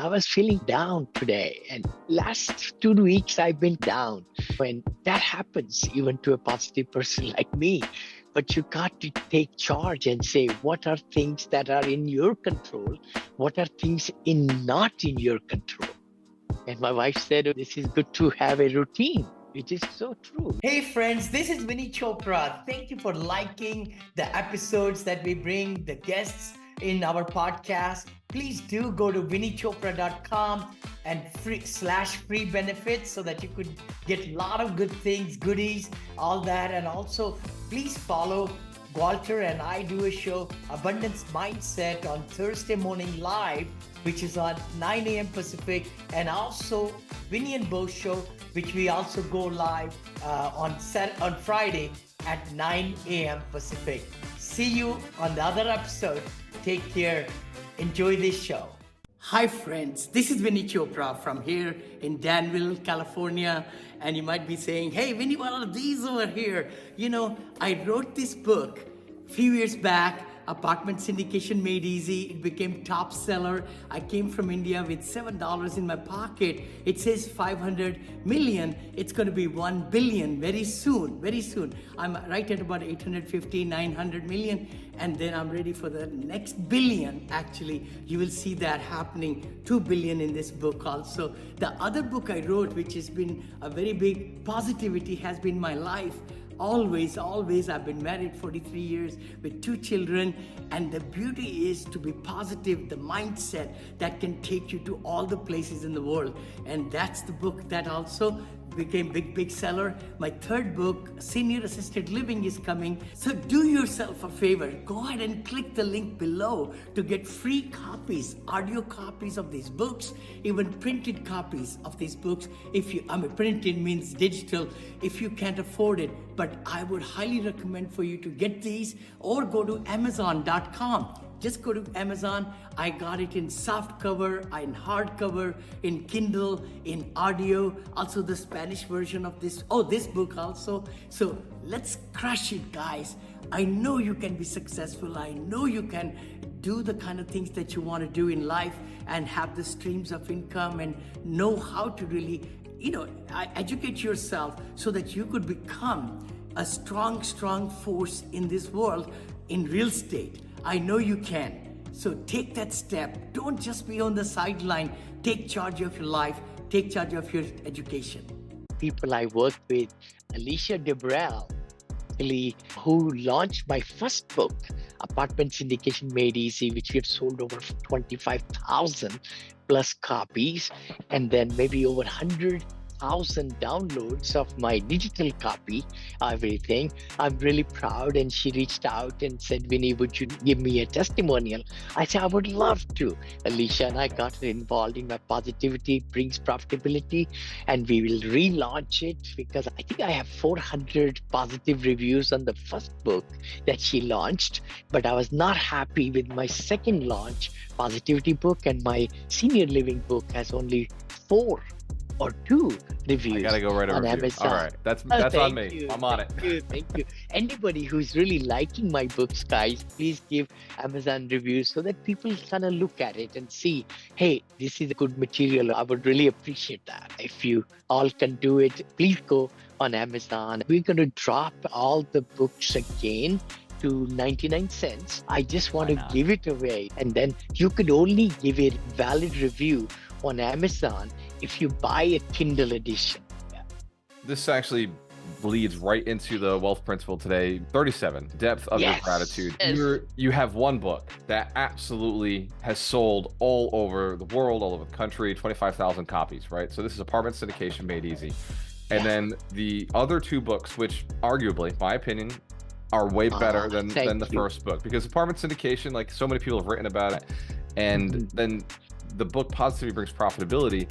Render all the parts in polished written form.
I was feeling down today, and last 2 weeks I've been down. When that happens, even to a positive person like me, but you got to take charge and say, what are things that are in your control? What are things not in your control? And my wife said, "Oh, this is good to have a routine," which is so true. Hey friends, this is Vinney Chopra. Thank you for liking the episodes that we bring, the guests in our podcast. Please do go to vinneychopra.com and free benefits so that you could get a lot of good things, goodies, all that. And also please follow Gualter and I do a show, Abundance Mindset, on Thursday morning live, which is on 9 a.m. Pacific, and also Vinney and Bo show, which we also go live on Friday at 9 a.m. Pacific. See you on the other episode. Take care. Enjoy this show. Hi friends, this is Vinney Chopra from here in Danville, California. And you might be saying, hey Vinney, what are these over here? You know, I wrote this book a few years back, Apartment Syndication Made Easy. It became top seller. I came from India with $7 in my pocket. It says 500 million. It's going to be 1 billion very soon, very soon. I'm right at about 850, 900 million. And then I'm ready for the next billion. Actually, you will see that happening, 2 billion in this book also. The other book I wrote, which has been a very big positivity, has been my life. Always, I've been married 43 years with 2 children, and the beauty is to be positive, the mindset that can take you to all the places in the world. And that's the book that also became big seller. My third book, Senior Assisted Living, is coming. So do yourself a favor, go ahead and click the link below to get free copies, audio copies of these books, even printed copies of these books. Printed means digital, if you can't afford it. But I would highly recommend for you to get these, or go to Amazon.com. Just go to Amazon. I got it in soft cover, in hardcover, in Kindle, in audio, also the Spanish version of this book also. So let's crush it, guys. I know you can be successful. I know you can do the kind of things that you want to do in life and have the streams of income and know how to really, educate yourself so that you could become a strong force in this world in real estate. I know you can. So take that step. Don't just be on the sideline. Take charge of your life. Take charge of your education. People I work with, Alicia Debrel, who launched my first book, Apartment Syndication Made Easy, which we have sold over 25,000 plus copies, and then maybe over 100,000 downloads of my digital copy, everything. I'm really proud. And she reached out and said, Vinney, would you give me a testimonial? I said, I would love to. Alicia and I got her involved in my Positivity Brings Profitability, and we will relaunch it because I think I have 400 positive reviews on the first book that she launched, but I was not happy with my second launch, Positivity book, and my Senior Living book has only 4 or 2 reviews. I gotta go right over on to you. Amazon. All right, that's on me. You, I'm on it. Thank you. Anybody who's really liking my books, guys, please give Amazon reviews so that people kind of look at it and see, hey, this is a good material. I would really appreciate that. If you all can do it, please go on Amazon. We're going to drop all the books again to 99 cents. I just want to give it away. And then you could only give a valid review on Amazon if you buy a Kindle edition. Yeah. This actually leads right into the wealth principle today, 37, depth of your gratitude. You have one book that absolutely has sold all over the world, all over the country, 25,000 copies, right? So this is Apartment Syndication Made Easy. And then the other 2 books, which arguably, in my opinion, are way better than the first book, because Apartment Syndication, like so many people have written about it, and then the book Positivity Brings Profitability,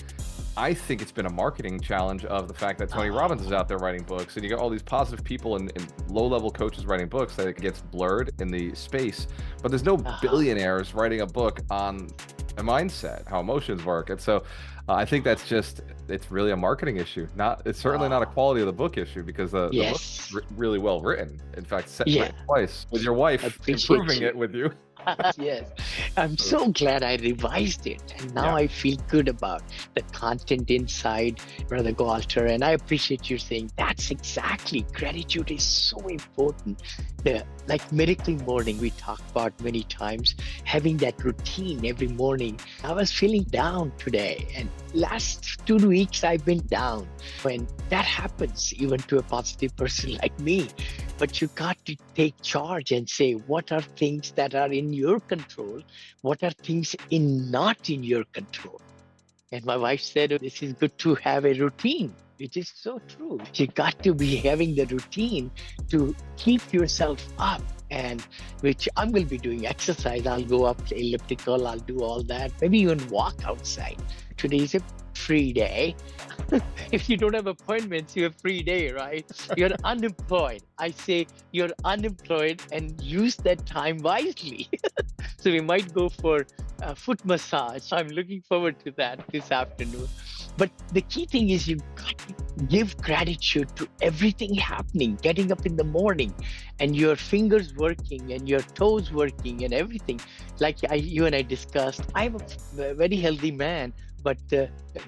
I think it's been a marketing challenge of the fact that Tony Robbins is out there writing books, and you got all these positive people and low-level coaches writing books, that it gets blurred in the space. But there's no billionaires writing a book on a mindset, how emotions work. And so I think that's it's really a marketing issue. It's certainly not a quality of the book issue, because the book's really well written. In fact, set twice with your wife improving it with you. Yes. I'm so glad I revised it. And now Yeah. I feel good about the content inside, Brother Gualter. And I appreciate you saying that's exactly gratitude is so important. The like miracle morning we talked about many times, having that routine every morning. I was feeling down today, and last 2 weeks I've been down. When that happens, even to a positive person like me, but you got to take charge and say what are things that are in your control, what are things in not in your control. And my wife said, this is good to have a routine, which is so true. You got to be having the routine to keep yourself up. And which I'm going to be doing exercise. I'll go up to elliptical, I'll do all that, maybe even walk outside. Today is a free day. If you don't have appointments, you have free day, right? You're unemployed. I say you're unemployed and use that time wisely. So we might go for a foot massage. So I'm looking forward to that this afternoon. But the key thing is you got to give gratitude to everything happening, getting up in the morning and your fingers working and your toes working and everything. Like you and I discussed, I'm a very healthy man, but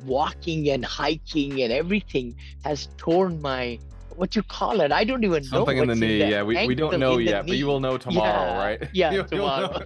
walking and hiking and everything has torn my, what you call it? I don't even know Something in the what's in knee. the Yeah, we don't ankle, know in the yet, but you knee. will know tomorrow, Yeah, right? yeah, You'll know. tomorrow.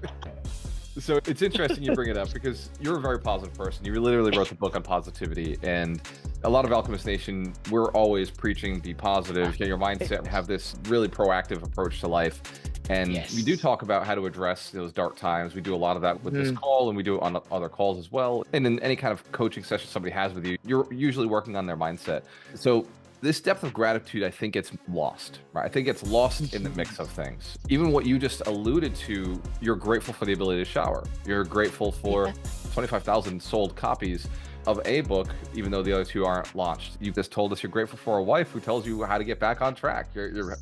So it's interesting you bring it up because you're a very positive person. You literally wrote the book on positivity, and a lot of Alchemist Nation, we're always preaching be positive, get your mindset, have this really proactive approach to life. And we do Yes. talk about how to address those dark times. We do a lot of that with this Mhm. call, and we do it on other calls as well. And in any kind of coaching session somebody has with you, you're usually working on their mindset. So this depth of gratitude, I think it's lost, right? I think it's lost in the mix of things. Even what you just alluded to, you're grateful for the ability to shower. You're grateful for 25,000 sold copies of a book, even though the other two aren't launched. You just told us you're grateful for a wife who tells you how to get back on track. You're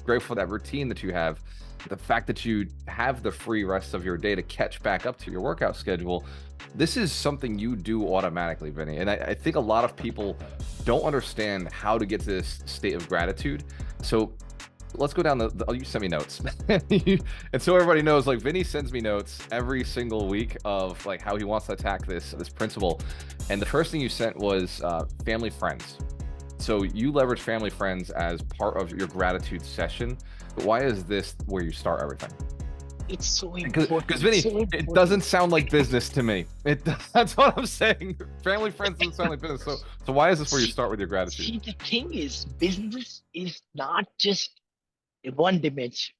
grateful for that routine that you have. The fact that you have the free rest of your day to catch back up to your workout schedule, this is something you do automatically, Vinny. And I think a lot of people don't understand how to get to this state of gratitude. So let's go down you send me notes. And so everybody knows, like, Vinny sends me notes every single week of like how he wants to attack this principle. And the first thing you sent was family friends. So you leverage family friends as part of your gratitude session. Why is this where you start everything? It's so important. Because Vinny, so it doesn't sound like business to me. That's what I'm saying. Family friends doesn't sound like business. So why is this where you start with your gratitude? See, the thing is, business is not just one dimension.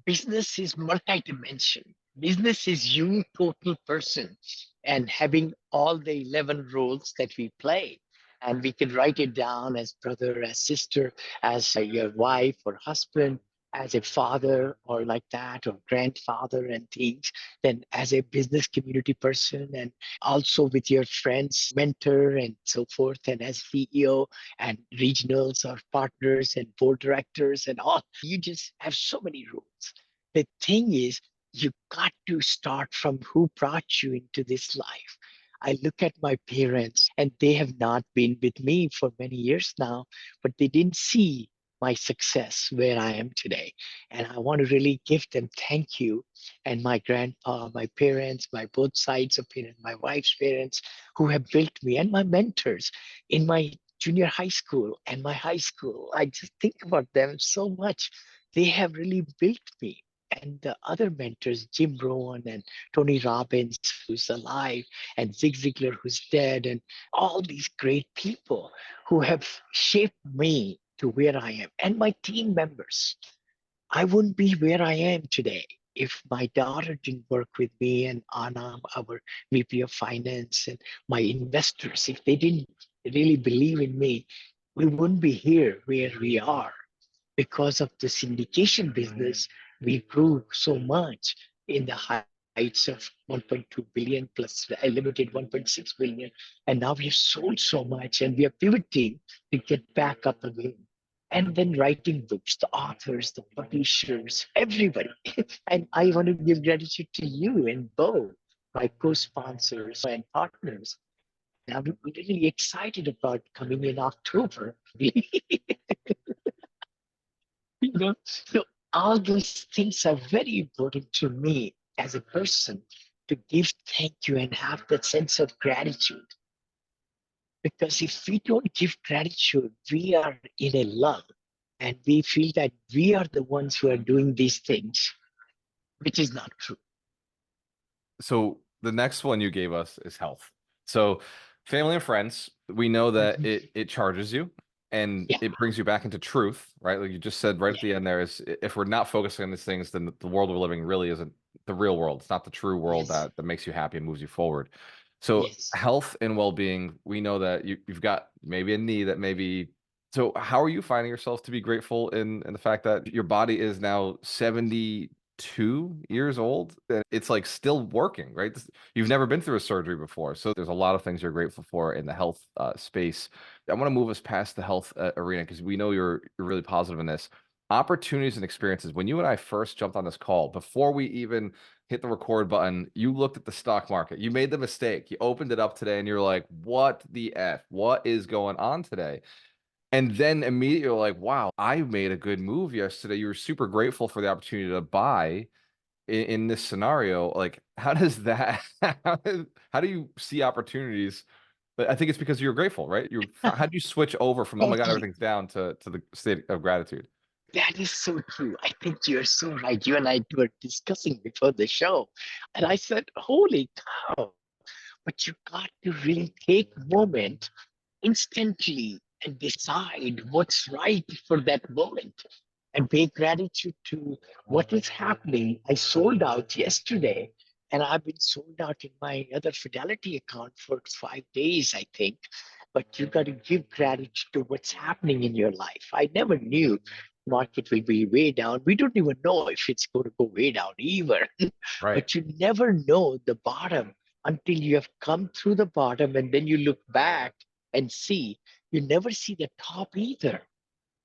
Business is multi-dimension. Business is you, total person, and having all the 11 roles that we play. And we can write it down as brother, as sister, as your wife or husband, as a father or like that, or grandfather and things. Then as a business community person, and also with your friends, mentor, and so forth, and as CEO and regionals or partners and board directors and all. You just have so many roles. The thing is, you got to start from who brought you into this life. I look at my parents, and they have not been with me for many years now, but they didn't see my success where I am today. And I want to really give them thank you. And my grandpa, my parents, my both sides of parents, my wife's parents, who have built me, and my mentors in my junior high school and my high school. I just think about them so much. They have really built me. And the other mentors, Jim Rohn and Tony Robbins, who's alive, and Zig Ziglar, who's dead, and all these great people who have shaped me to where I am, and my team members. I wouldn't be where I am today if my daughter didn't work with me, and Anna, our VP of Finance, and my investors. If they didn't really believe in me, we wouldn't be here where we are. Because of the syndication business, we grew so much in the heights of 1.2 billion plus I limited 1.6 billion. And now we have sold so much, and we are pivoting to get back up again. And then writing books, the authors, the publishers, everybody. And I want to give gratitude to you and Bo, my co-sponsors and partners. And I'm really excited about coming in October. So all those things are very important to me. as a person to give thank you and have that sense of gratitude. Because if we don't give gratitude, we are in a lull and we feel that we are the ones who are doing these things, which is not true. So the next one you gave us is health. So family and friends, we know that it charges you and Yeah. it brings you back into truth, right? Like you just said right at the end there is if we're not focusing on these things, then the world we're living really isn't the real world. It's not the true world Yes. that makes you happy and moves you forward. So Yes. health and well-being, we know that you've got maybe a knee that maybe so how are you finding yourself to be grateful in the fact that your body is now 72 years old and it's like still working, right? You've never been through a surgery before. So there's a lot of things you're grateful for in the health space. I want to move us past the health arena because we know you're really positive in this. Opportunities and experiences. When you and I first jumped on this call, before we even hit the record button, you looked at the stock market. You made the mistake. You opened it up today and you're like, what the F? What is going on today? And then immediately you're like, wow, I made a good move yesterday. You were super grateful for the opportunity to buy in this scenario. Like, how does that, how do you see opportunities? But I think it's because you're grateful, right? How do you switch over from, oh my God, Totally. everything's down to the state of gratitude? That is so true. I think you're so right. You and I were discussing before the show, and I said, "Holy cow!" But you got to really take a moment instantly and decide what's right for that moment and pay gratitude to what is happening. I sold out yesterday and I've been sold out in my other Fidelity account for 5 days, I think. But you got to give gratitude to what's happening in your life. I never knew market will be way down. We don't even know if it's going to go way down either. Right. But you never know the bottom until you have come through the bottom and then you look back and see. You never see the top either.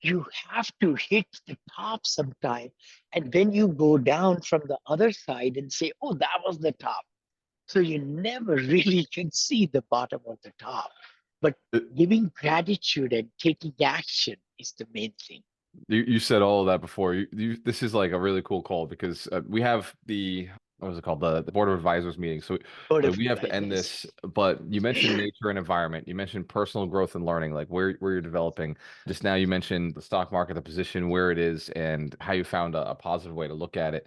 You have to hit the top sometime and then you go down from the other side and say, oh, that was the top. So you never really can see the bottom of the top. But Uh, giving gratitude and taking action is the main thing. You said all of that before. This is like a really cool call because we have what was it called? The board of advisors meeting. So Board like, of we have to end advisors. this, but you mentioned nature and environment. You mentioned personal growth and learning, like where you're developing. Just now you mentioned the stock market, the position where it is, and how you found a positive way to look at it.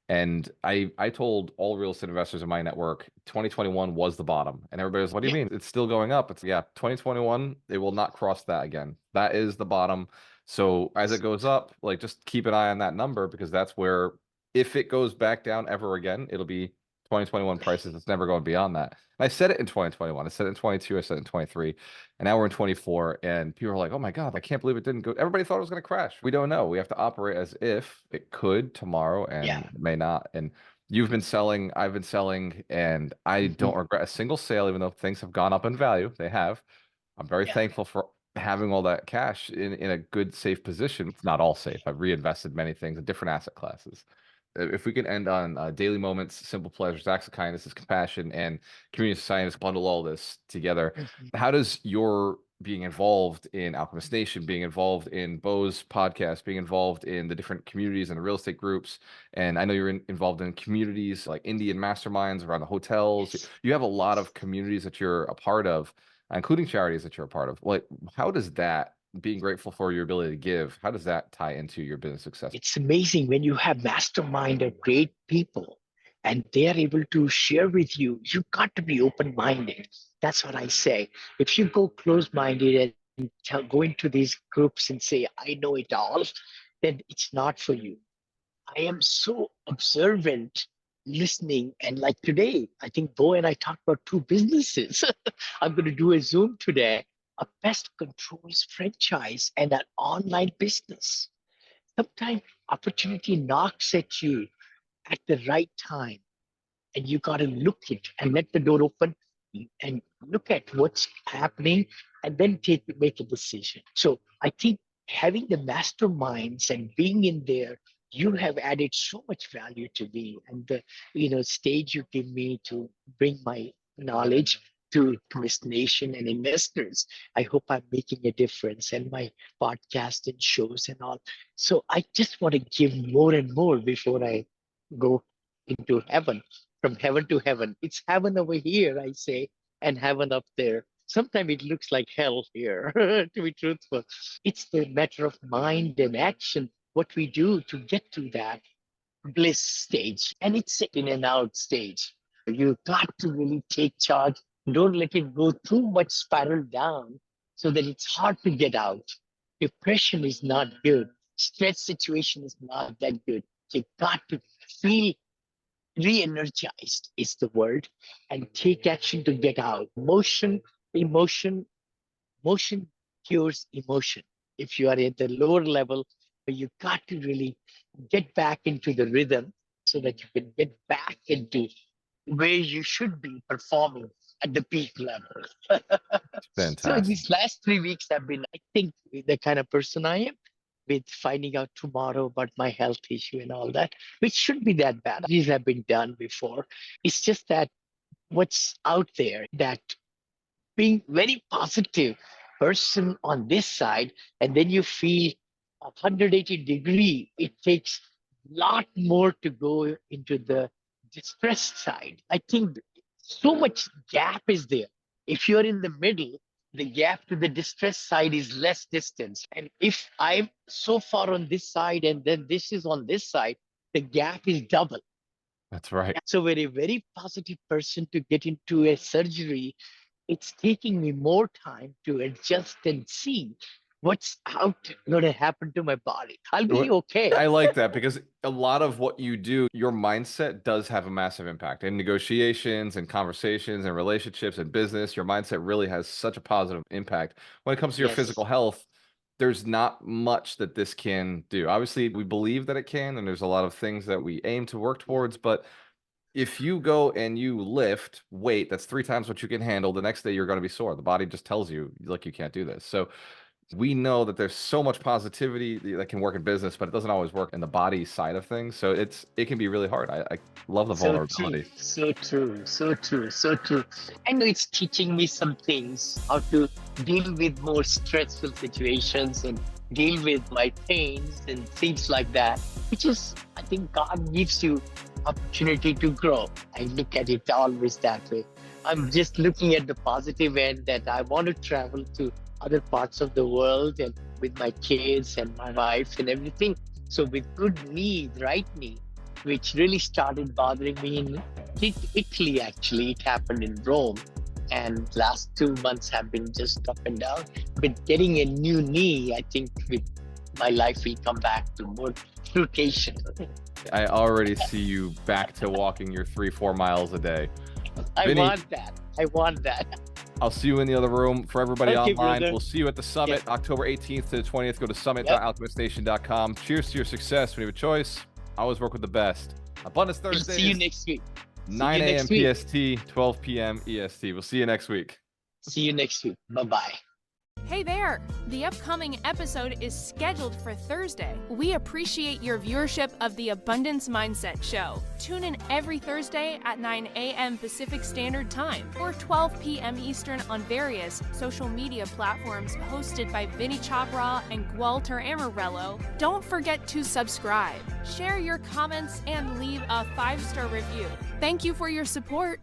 And I told all real estate investors in my network 2021 was the bottom. And everybody was, what do you Yeah, mean? It's still going up. It's yeah, 2021, it will not cross that again. That is the bottom. So as it goes up, like just keep an eye on that number because that's where if it goes back down ever again, it'll be 2021 prices. It's never going beyond that. And I said it in 2021. I said it in 22. I said it in 23. And now we're in 24. And people are like, oh my God, I can't believe it didn't go. Everybody thought it was going to crash. We don't know. We have to operate as if it could tomorrow and yeah. it may not. And you've been selling, I've been selling, and I don't Mhm. regret a single sale, even though things have gone up in value. They have. I'm very Yeah. thankful for having all that cash in a good, safe position. It's not all safe. I've reinvested many things in different asset classes. If we can end on daily moments, simple pleasures, acts of kindness, compassion, and community science, bundle all this together. Mhm. How does your being involved in Alchemist Nation, being involved in Bo's podcast, being involved in the different communities and the real estate groups, and I know you're involved in communities like Indian masterminds around the hotels. Yes. You have a lot Yes. of communities that you're a part of including charities that you're a part of. Like, how does that being grateful for your ability to give, how does that tie into your business success? It's amazing when you have mastermind of great people and they are able to share with you. You got to be open-minded. That's what I say. If you go close-minded and go into these groups and say, I know it all, then it's not for you. I am so observant listening. And like today, I think Bo and I talked about two businesses. I'm going to do a Zoom today, a pest controls franchise and an online business. Sometimes opportunity knocks at you at the right time and you got to look it and let the door open and look at what's happening and then make a decision. So I think having the masterminds and being in there, you have added so much value to me and the stage you give me to bring my knowledge to Tourist Nation and investors. I hope I'm making a difference and my podcast and shows and all. So I just want to give more and more before I go. into heaven, from heaven to heaven. It's heaven over here, I say, and heaven up there. Sometimes it looks like hell here, to be truthful. It's the matter of mind and action, what we do to get to that bliss stage. And it's in and out stage. You got to really take charge. Don't let it go too much spiral down so that it's hard to get out. Depression is not good. Stress situation is not that good. You got to feel re-energized is the word and take action to get out. Emotion Motion cures emotion. If you are at the lower level, you got to really get back into the rhythm so that you can get back into where you should be performing at the peak level. So Fantastic. these last 3 weeks have been, I think, the kind of person I am with finding out tomorrow about my health issue and all that, which should be that bad. These have been done before. It's just that what's out there that being very positive person on this side, and then you feel 180-degree, it takes a lot more to go into the distressed side. I think so much gap is there. If you're in the middle, the gap to the distressed side is less distance. And if I'm so far on this side and then this is on this side, the gap is double. That's right. So, very, very positive person to get into a surgery, it's taking me more time to adjust and see what's out going to happen to my body. I'll be okay. I like that because a lot of what you do, your mindset does have a massive impact in negotiations and conversations and relationships and business. Your mindset really has such a positive impact. When it comes to your physical health, there's not much that this can do. Obviously, we believe that it can, and there's a lot of things that we aim to work towards, but if you go and you lift weight that's 3 times what you can handle, the next day you're going to be sore. The body just tells you, like, you can't do this. So we know that there's so much positivity that can work in business, but it doesn't always work in the body side of things. So it can be really hard. I love the vulnerability. So true. I know it's teaching me some things, how to deal with more stressful situations and deal with my pains and things like that, which is, I think God gives you opportunity to grow. I look at it always that way. I'm just looking at the positive end that I want to travel to other parts of the world and with my kids and my wife and everything. So with good knee, right knee, which really started bothering me in Italy, actually. It happened in Rome. And last 2 months have been just up and down. But getting a new knee, I think with my life will come back to more rotation. I already see you back to walking your 3-4 miles a day. I Vinney, want that. I'll see you in the other room. For everybody Okay, online, brother. we'll see you at the summit, October 18th to the 20th. Go to summit.alchemiststation.com. Cheers to your success. When you have a choice, always work with the best. Abundance Thursdays. We'll see you next week. 9 a.m. PST, 12 p.m. EST. We'll see you next week. See you next week. Bye-bye. Hey there! The upcoming episode is scheduled for Thursday. We appreciate your viewership of the Abundance Mindset Show. Tune in every Thursday at 9 a.m. Pacific Standard Time or 12 p.m. Eastern on various social media platforms hosted by Vinney Chopra and Gualter Amarello. Don't forget to subscribe, share your comments, and leave a 5-star review. Thank you for your support.